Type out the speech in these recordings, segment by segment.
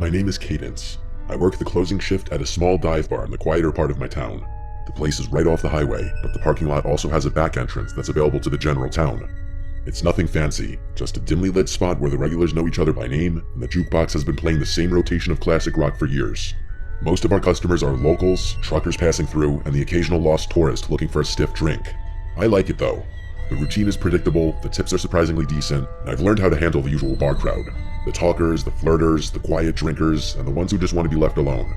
My name is Cadence. I work the closing shift at a small dive bar in the quieter part of my town. The place is right off the highway, but the parking lot also has a back entrance that's available to the general town. It's nothing fancy, just a dimly lit spot where the regulars know each other by name, and the jukebox has been playing the same rotation of classic rock for years. Most of our customers are locals, truckers passing through, and the occasional lost tourist looking for a stiff drink. I like it though. The routine is predictable, the tips are surprisingly decent, and I've learned how to handle the usual bar crowd. The talkers, the flirters, the quiet drinkers, and the ones who just want to be left alone.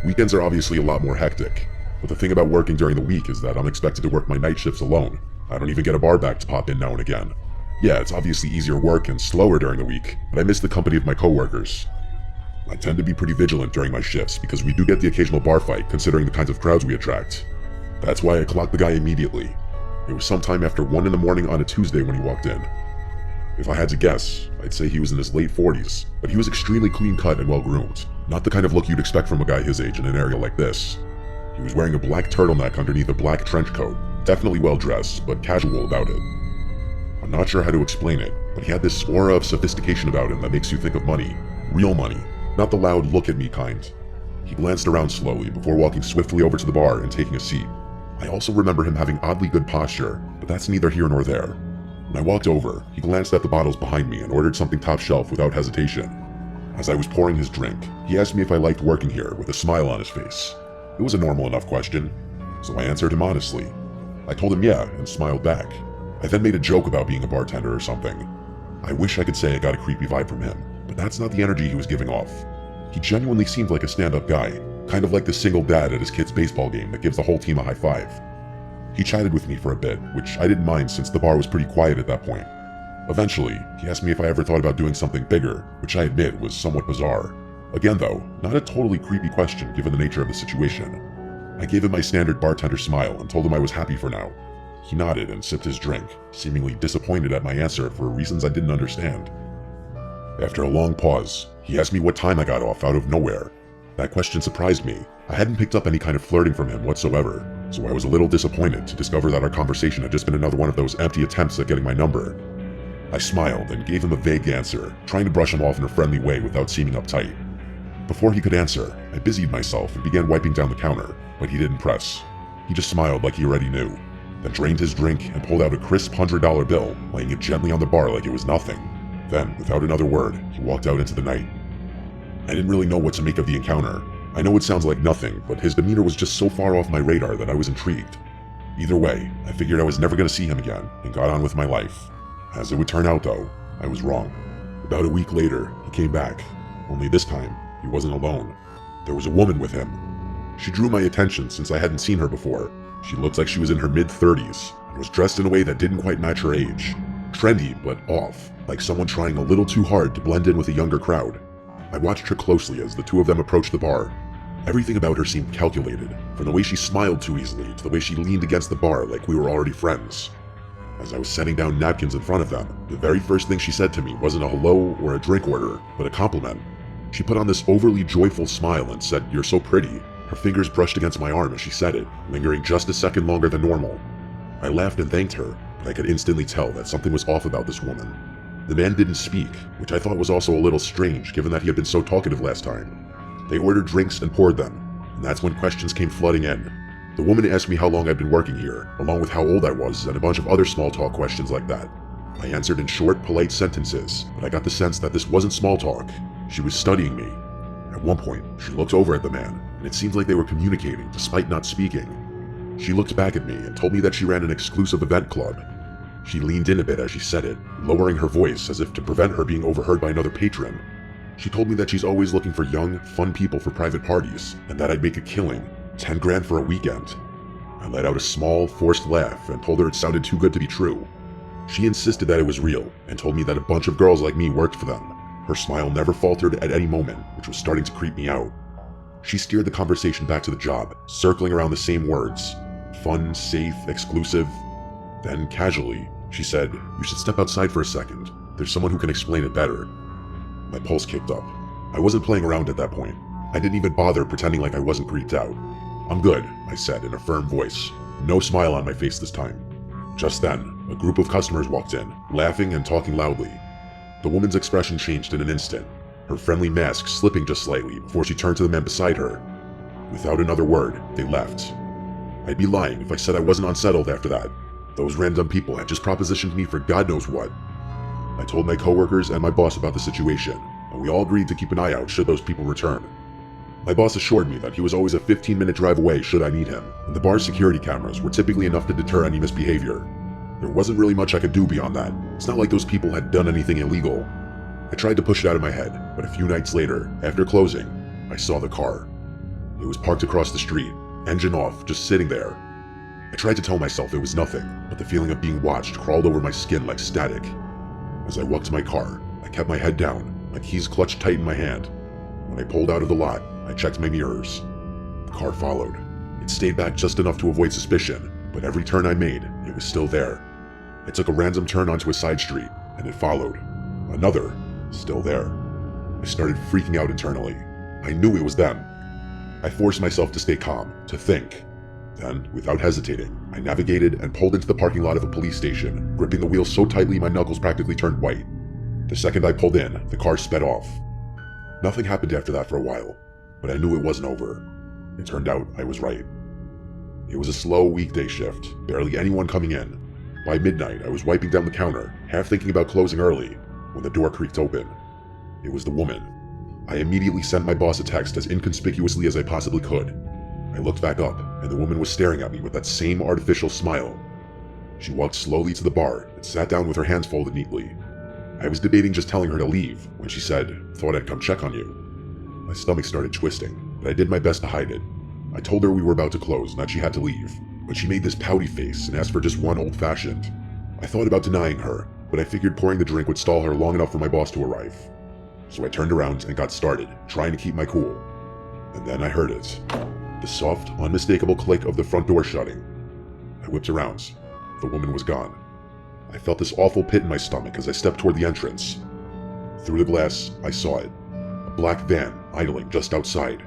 Weekends are obviously a lot more hectic, but the thing about working during the week is that I'm expected to work my night shifts alone. I don't even get a bar back to pop in now and again. Yeah, it's obviously easier work and slower during the week, but I miss the company of my coworkers. I tend to be pretty vigilant during my shifts because we do get the occasional bar fight considering the kinds of crowds we attract. That's why I clocked the guy immediately. It was sometime after 1 in the morning on a Tuesday when he walked in. If I had to guess, I'd say he was in his late 40s, but he was extremely clean-cut and well-groomed. Not the kind of look you'd expect from a guy his age in an area like this. He was wearing a black turtleneck underneath a black trench coat, definitely well-dressed, but casual about it. I'm not sure how to explain it, but he had this aura of sophistication about him that makes you think of money. Real money, not the loud look-at-me kind. He glanced around slowly before walking swiftly over to the bar and taking a seat. I also remember him having oddly good posture, but that's neither here nor there. When I walked over, he glanced at the bottles behind me and ordered something top shelf without hesitation. As I was pouring his drink, he asked me if I liked working here with a smile on his face. It was a normal enough question, so I answered him honestly. I told him yeah and smiled back. I then made a joke about being a bartender or something. I wish I could say I got a creepy vibe from him, but that's not the energy he was giving off. He genuinely seemed like a stand-up guy, kind of like the single dad at his kid's baseball game that gives the whole team a high five. He chatted with me for a bit, which I didn't mind since the bar was pretty quiet at that point. Eventually, he asked me if I ever thought about doing something bigger, which I admit was somewhat bizarre. Again though, not a totally creepy question given the nature of the situation. I gave him my standard bartender smile and told him I was happy for now. He nodded and sipped his drink, seemingly disappointed at my answer for reasons I didn't understand. After a long pause, he asked me what time I got off out of nowhere. That question surprised me. I hadn't picked up any kind of flirting from him whatsoever, so I was a little disappointed to discover that our conversation had just been another one of those empty attempts at getting my number. I smiled and gave him a vague answer, trying to brush him off in a friendly way without seeming uptight. Before he could answer, I busied myself and began wiping down the counter, but he didn't press. He just smiled like he already knew, then drained his drink and pulled out a crisp $100 bill, laying it gently on the bar like it was nothing. Then, without another word, he walked out into the night. I didn't really know what to make of the encounter. I know it sounds like nothing, but his demeanor was just so far off my radar that I was intrigued. Either way, I figured I was never going to see him again, and got on with my life. As it would turn out though, I was wrong. About a week later, he came back. Only this time, he wasn't alone. There was a woman with him. She drew my attention since I hadn't seen her before. She looked like she was in her mid-30s, and was dressed in a way that didn't quite match her age. Trendy, but off, like someone trying a little too hard to blend in with a younger crowd. I watched her closely as the two of them approached the bar. Everything about her seemed calculated, from the way she smiled too easily to the way she leaned against the bar like we were already friends. As I was setting down napkins in front of them, the very first thing she said to me wasn't a hello or a drink order, but a compliment. She put on this overly joyful smile and said, "You're so pretty." Her fingers brushed against my arm as she said it, lingering just a second longer than normal. I laughed and thanked her, but I could instantly tell that something was off about this woman. The man didn't speak, which I thought was also a little strange given that he had been so talkative last time. They ordered drinks and poured them, and that's when questions came flooding in. The woman asked me how long I'd been working here, along with how old I was and a bunch of other small talk questions like that. I answered in short, polite sentences, but I got the sense that this wasn't small talk. She was studying me. At one point, she looked over at the man, and it seemed like they were communicating despite not speaking. She looked back at me and told me that she ran an exclusive event club. She leaned in a bit as she said it, lowering her voice as if to prevent her being overheard by another patron. She told me that she's always looking for young, fun people for private parties, and that I'd make a killing, 10 grand for a weekend. I let out a small, forced laugh and told her it sounded too good to be true. She insisted that it was real, and told me that a bunch of girls like me worked for them. Her smile never faltered at any moment, which was starting to creep me out. She steered the conversation back to the job, circling around the same words. Fun, safe, exclusive. Then, casually, she said, "You should step outside for a second. There's someone who can explain it better." My pulse kicked up. I wasn't playing around at that point. I didn't even bother pretending like I wasn't creeped out. "I'm good," I said in a firm voice. No smile on my face this time. Just then, a group of customers walked in, laughing and talking loudly. The woman's expression changed in an instant. her friendly mask slipping just slightly before she turned to the man beside her. Without another word, they left. I'd be lying if I said I wasn't unsettled after that. Those random people had just propositioned me for God knows what. I told my coworkers and my boss about the situation, and we all agreed to keep an eye out should those people return. My boss assured me that he was always a 15-minute drive away should I need him, and the bar's security cameras were typically enough to deter any misbehavior. There wasn't really much I could do beyond that. It's not like those people had done anything illegal. I tried to push it out of my head, but a few nights later, after closing, I saw the car. It was parked across the street, engine off, just sitting there. I tried to tell myself it was nothing, but the feeling of being watched crawled over my skin like static. As I walked to my car, I kept my head down, my keys clutched tight in my hand. When I pulled out of the lot, I checked my mirrors. The car followed. It stayed back just enough to avoid suspicion, but every turn I made, it was still there. I took a random turn onto a side street, and it followed. Another, still there. I started freaking out internally. I knew it was them. I forced myself to stay calm, to think. Then, without hesitating, I navigated and pulled into the parking lot of a police station, gripping the wheel so tightly my knuckles practically turned white. The second I pulled in, the car sped off. Nothing happened after that for a while, but I knew it wasn't over. It turned out I was right. It was a slow weekday shift, barely anyone coming in. By midnight, I was wiping down the counter, half thinking about closing early, when the door creaked open. It was the woman. I immediately sent my boss a text as inconspicuously as I possibly could. I looked back up, and the woman was staring at me with that same artificial smile. She walked slowly to the bar and sat down with her hands folded neatly. I was debating just telling her to leave when she said, "Thought I'd come check on you." My stomach started twisting, but I did my best to hide it. I told her we were about to close and that she had to leave, but she made this pouty face and asked for just one old-fashioned. I thought about denying her, but I figured pouring the drink would stall her long enough for my boss to arrive. So I turned around and got started, trying to keep my cool. And then I heard it. The soft, unmistakable click of the front door shutting. I whipped around. The woman was gone. I felt this awful pit in my stomach as I stepped toward the entrance. Through the glass, I saw it. A black van idling just outside.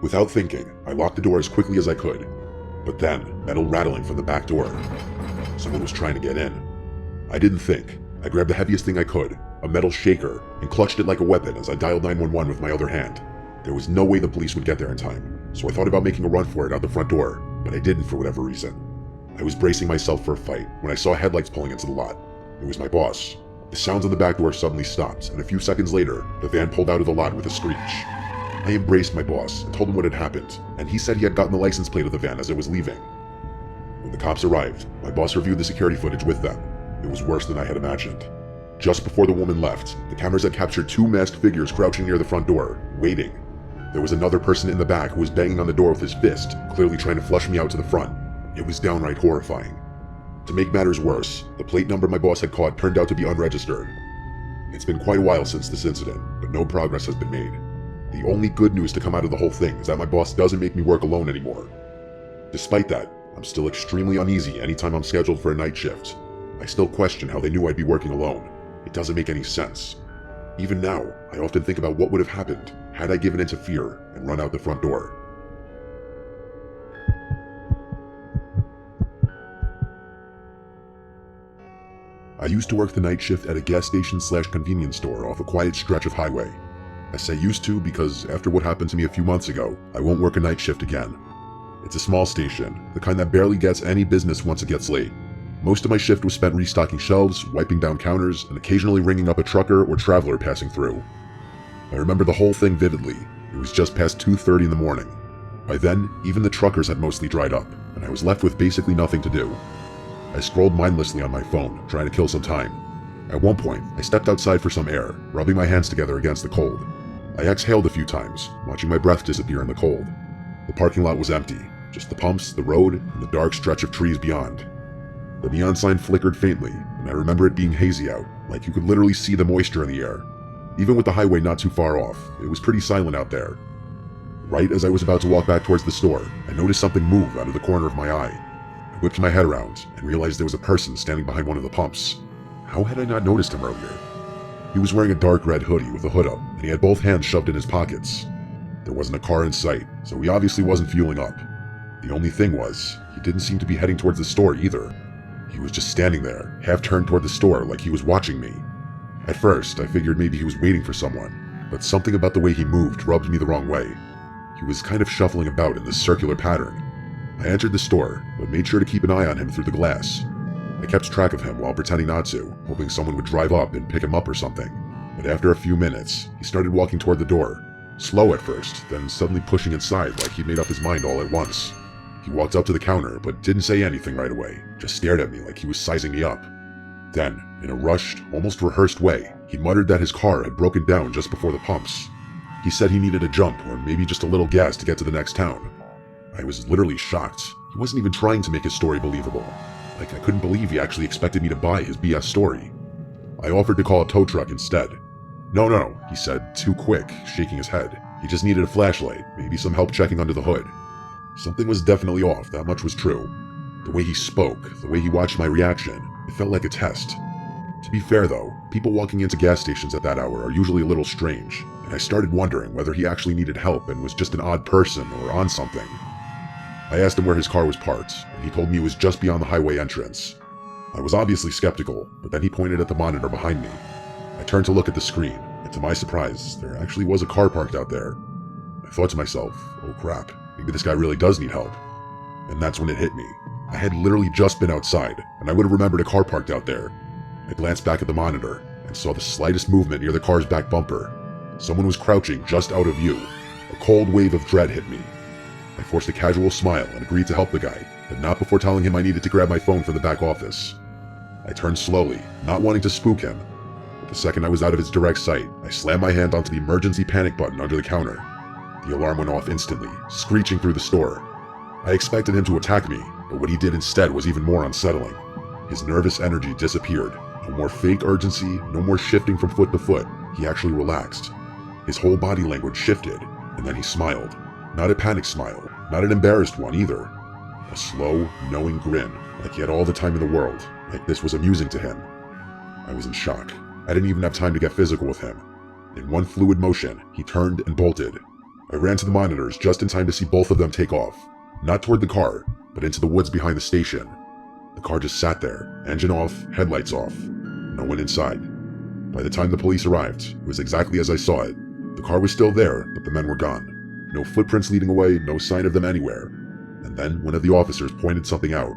Without thinking, I locked the door as quickly as I could. But then, metal rattling from the back door. Someone was trying to get in. I didn't think. I grabbed the heaviest thing I could, a metal shaker, and clutched it like a weapon as I dialed 911 with my other hand. There was no way the police would get there in time, so I thought about making a run for it out the front door, but I didn't for whatever reason. I was bracing myself for a fight when I saw headlights pulling into the lot. It was my boss. The sounds on the back door suddenly stopped, and a few seconds later, the van pulled out of the lot with a screech. I embraced my boss and told him what had happened, and he said he had gotten the license plate of the van as it was leaving. When the cops arrived, my boss reviewed the security footage with them. It was worse than I had imagined. Just before the woman left, the cameras had captured two masked figures crouching near the front door, waiting. There was another person in the back who was banging on the door with his fist, clearly trying to flush me out to the front. It was downright horrifying. To make matters worse, the plate number my boss had caught turned out to be unregistered. It's been quite a while since this incident, but no progress has been made. The only good news to come out of the whole thing is that my boss doesn't make me work alone anymore. Despite that, I'm still extremely uneasy anytime I'm scheduled for a night shift. I still question how they knew I'd be working alone. It doesn't make any sense. Even now, I often think about what would have happened had I given in to fear and run out the front door. I used to work the night shift at a gas station / convenience store off a quiet stretch of highway. I say used to because after what happened to me a few months ago, I won't work a night shift again. It's a small station, the kind that barely gets any business once it gets late. Most of my shift was spent restocking shelves, wiping down counters, and occasionally ringing up a trucker or traveler passing through. I remember the whole thing vividly. It was just past 2:30 in the morning. By then, even the truckers had mostly dried up, and I was left with basically nothing to do. I scrolled mindlessly on my phone, trying to kill some time. At one point, I stepped outside for some air, rubbing my hands together against the cold. I exhaled a few times, watching my breath disappear in the cold. The parking lot was empty, just the pumps, the road, and the dark stretch of trees beyond. The neon sign flickered faintly, and I remember it being hazy out, like you could literally see the moisture in the air. Even with the highway not too far off, it was pretty silent out there. Right as I was about to walk back towards the store, I noticed something move out of the corner of my eye. I whipped my head around and realized there was a person standing behind one of the pumps. How had I not noticed him earlier? He was wearing a dark red hoodie with a hood up, and he had both hands shoved in his pockets. There wasn't a car in sight, so he obviously wasn't fueling up. The only thing was, he didn't seem to be heading towards the store either. He was just standing there, half turned toward the store like he was watching me. At first, I figured maybe he was waiting for someone, but something about the way he moved rubbed me the wrong way. He was kind of shuffling about in this circular pattern. I entered the store, but made sure to keep an eye on him through the glass. I kept track of him while pretending not to, hoping someone would drive up and pick him up or something. But after a few minutes, he started walking toward the door. Slow at first, then suddenly pushing inside like he'd made up his mind all at once. He walked up to the counter, but didn't say anything right away, just stared at me like he was sizing me up. Then, in a rushed, almost rehearsed way, he muttered that his car had broken down just before the pumps. He said he needed a jump or maybe just a little gas to get to the next town. I was literally shocked. He wasn't even trying to make his story believable. Like, I couldn't believe he actually expected me to buy his BS story. I offered to call a tow truck instead. No, he said, too quick, shaking his head. He just needed a flashlight, maybe some help checking under the hood. Something was definitely off, that much was true. The way he spoke, the way he watched my reaction, it felt like a test. To be fair though, people walking into gas stations at that hour are usually a little strange, and I started wondering whether he actually needed help and was just an odd person or on something. I asked him where his car was parked, and he told me it was just beyond the highway entrance. I was obviously skeptical, but then he pointed at the monitor behind me. I turned to look at the screen, and to my surprise, there actually was a car parked out there. I thought to myself, oh crap, maybe this guy really does need help. And that's when it hit me. I had literally just been outside, and I would have remembered a car parked out there. I glanced back at the monitor, and saw the slightest movement near the car's back bumper. Someone was crouching just out of view. A cold wave of dread hit me. I forced a casual smile and agreed to help the guy, but not before telling him I needed to grab my phone from the back office. I turned slowly, not wanting to spook him, but the second I was out of his direct sight, I slammed my hand onto the emergency panic button under the counter. The alarm went off instantly, screeching through the store. I expected him to attack me, but what he did instead was even more unsettling. His nervous energy disappeared. No more fake urgency, no more shifting from foot to foot. He actually relaxed. His whole body language shifted, and then he smiled. Not a panic smile, not an embarrassed one either. A slow, knowing grin, like he had all the time in the world, like this was amusing to him. I was in shock. I didn't even have time to get physical with him. In one fluid motion, he turned and bolted. I ran to the monitors just in time to see both of them take off. Not toward the car, but into the woods behind the station. The car just sat there, engine off, headlights off. No one inside. By the time the police arrived, it was exactly as I saw it. The car was still there, but the men were gone. No footprints leading away, no sign of them anywhere. And then one of the officers pointed something out.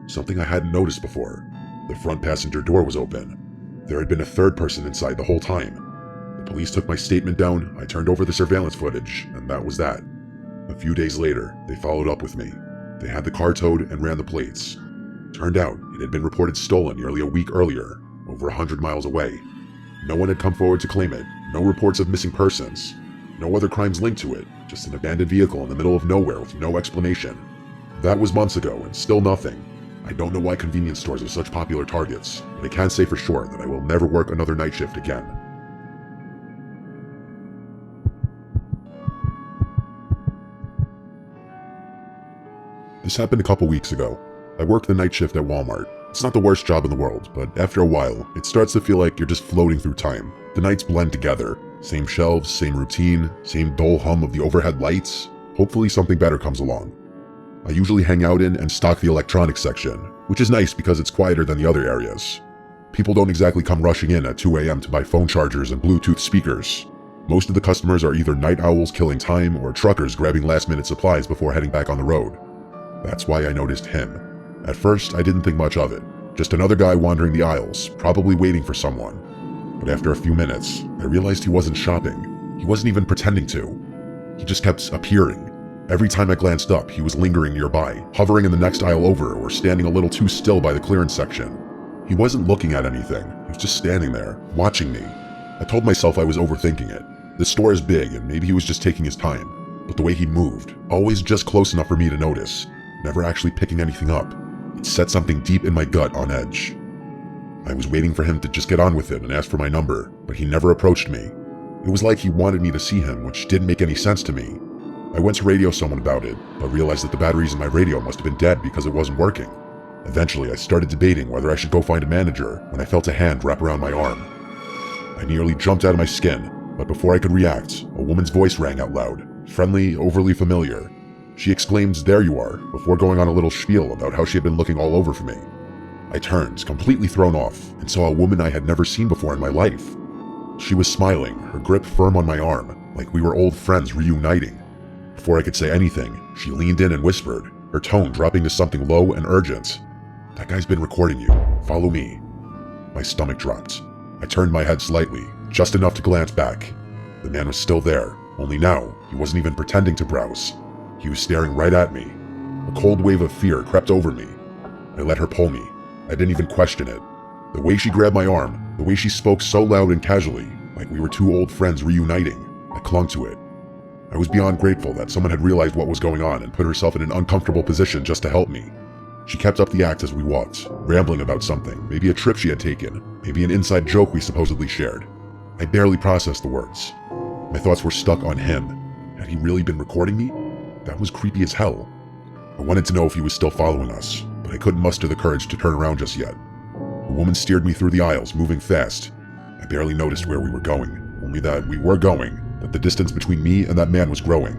Something I hadn't noticed before. The front passenger door was open. There had been a third person inside the whole time. The police took my statement down, I turned over the surveillance footage, and that was that. A few days later, they followed up with me. They had the car towed and ran the plates. Turned out, it had been reported stolen nearly a week earlier, over 100 miles away. No one had come forward to claim it, no reports of missing persons, no other crimes linked to it, just an abandoned vehicle in the middle of nowhere with no explanation. That was months ago, and still nothing. I don't know why convenience stores are such popular targets, but I can say for sure that I will never work another night shift again. This happened a couple weeks ago. I worked the night shift at Walmart. It's not the worst job in the world, but after a while, it starts to feel like you're just floating through time. The nights blend together. Same shelves, same routine, same dull hum of the overhead lights. Hopefully something better comes along. I usually hang out in and stock the electronics section, which is nice because it's quieter than the other areas. People don't exactly come rushing in at 2 a.m. to buy phone chargers and Bluetooth speakers. Most of the customers are either night owls killing time or truckers grabbing last-minute supplies before heading back on the road. That's why I noticed him. At first, I didn't think much of it. Just another guy wandering the aisles, probably waiting for someone. But after a few minutes, I realized he wasn't shopping. He wasn't even pretending to. He just kept appearing. Every time I glanced up, he was lingering nearby, hovering in the next aisle over or standing a little too still by the clearance section. He wasn't looking at anything. He was just standing there, watching me. I told myself I was overthinking it. The store is big and maybe he was just taking his time. But the way he moved, always just close enough for me to notice, never actually picking anything up, it set something deep in my gut on edge. I was waiting for him to just get on with it and ask for my number, but he never approached me. It was like he wanted me to see him, which didn't make any sense to me. I went to radio someone about it, but realized that the batteries in my radio must have been dead because it wasn't working. Eventually, I started debating whether I should go find a manager when I felt a hand wrap around my arm. I nearly jumped out of my skin, but before I could react, a woman's voice rang out loud, friendly, overly familiar. She exclaimed, "There you are," before going on a little spiel about how she had been looking all over for me. I turned, completely thrown off, and saw a woman I had never seen before in my life. She was smiling, her grip firm on my arm, like we were old friends reuniting. Before I could say anything, she leaned in and whispered, her tone dropping to something low and urgent. "That guy's been recording you. Follow me." My stomach dropped. I turned my head slightly, just enough to glance back. The man was still there, only now, he wasn't even pretending to browse. He was staring right at me. A cold wave of fear crept over me. I let her pull me. I didn't even question it. The way she grabbed my arm, the way she spoke so loud and casually, like we were two old friends reuniting, I clung to it. I was beyond grateful that someone had realized what was going on and put herself in an uncomfortable position just to help me. She kept up the act as we walked, rambling about something, maybe a trip she had taken, maybe an inside joke we supposedly shared. I barely processed the words. My thoughts were stuck on him. Had he really been recording me? That was creepy as hell. I wanted to know if he was still following us, but I couldn't muster the courage to turn around just yet. The woman steered me through the aisles, moving fast. I barely noticed where we were going, only that we were going, that the distance between me and that man was growing.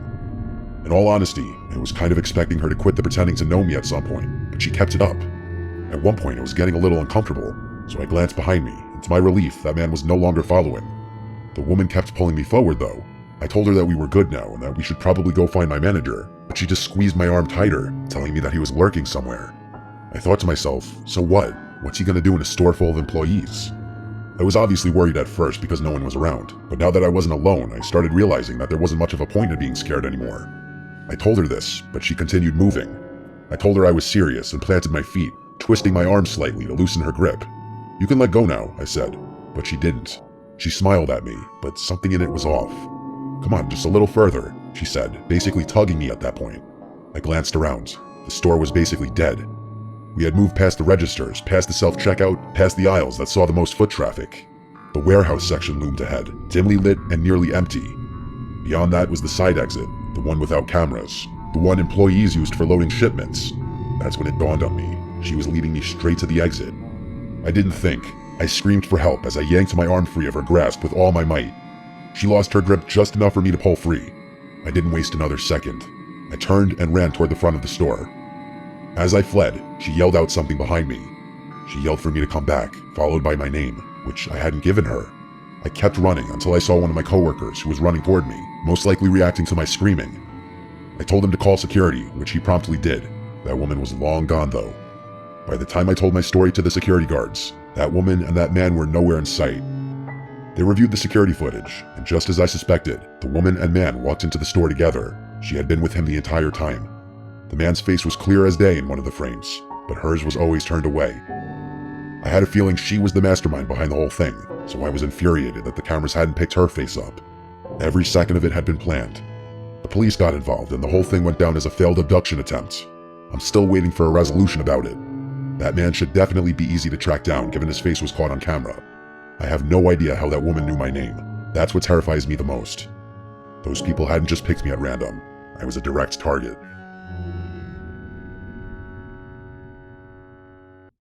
In all honesty, I was kind of expecting her to quit the pretending to know me at some point, but she kept it up. At one point, I was getting a little uncomfortable, so I glanced behind me, and to my relief, that man was no longer following. The woman kept pulling me forward, though. I told her that we were good now and that we should probably go find my manager, but she just squeezed my arm tighter, telling me that he was lurking somewhere. I thought to myself, so what? What's he gonna do in a store full of employees? I was obviously worried at first because no one was around, but now that I wasn't alone, I started realizing that there wasn't much of a point in being scared anymore. I told her this, but she continued moving. I told her I was serious and planted my feet, twisting my arm slightly to loosen her grip. "You can let go now," I said, but she didn't. She smiled at me, but something in it was off. "Come on, just a little further," she said, basically tugging me at that point. I glanced around. The store was basically dead. We had moved past the registers, past the self-checkout, past the aisles that saw the most foot traffic. The warehouse section loomed ahead, dimly lit and nearly empty. Beyond that was the side exit, the one without cameras, the one employees used for loading shipments. That's when it dawned on me. She was leading me straight to the exit. I didn't think. I screamed for help as I yanked my arm free of her grasp with all my might. She lost her grip just enough for me to pull free. I didn't waste another second. I turned and ran toward the front of the store. As I fled, she yelled out something behind me. She yelled for me to come back, followed by my name, which I hadn't given her. I kept running until I saw one of my coworkers who was running toward me, most likely reacting to my screaming. I told him to call security, which he promptly did. That woman was long gone though. By the time I told my story to the security guards, that woman and that man were nowhere in sight. They reviewed the security footage, and just as I suspected, the woman and man walked into the store together. She had been with him the entire time. The man's face was clear as day in one of the frames, but hers was always turned away. I had a feeling she was the mastermind behind the whole thing, so I was infuriated that the cameras hadn't picked her face up. Every second of it had been planned. The police got involved and the whole thing went down as a failed abduction attempt. I'm still waiting for a resolution about it. That man should definitely be easy to track down given his face was caught on camera. I have no idea how that woman knew my name. That's what terrifies me the most. Those people hadn't just picked me at random. I was a direct target.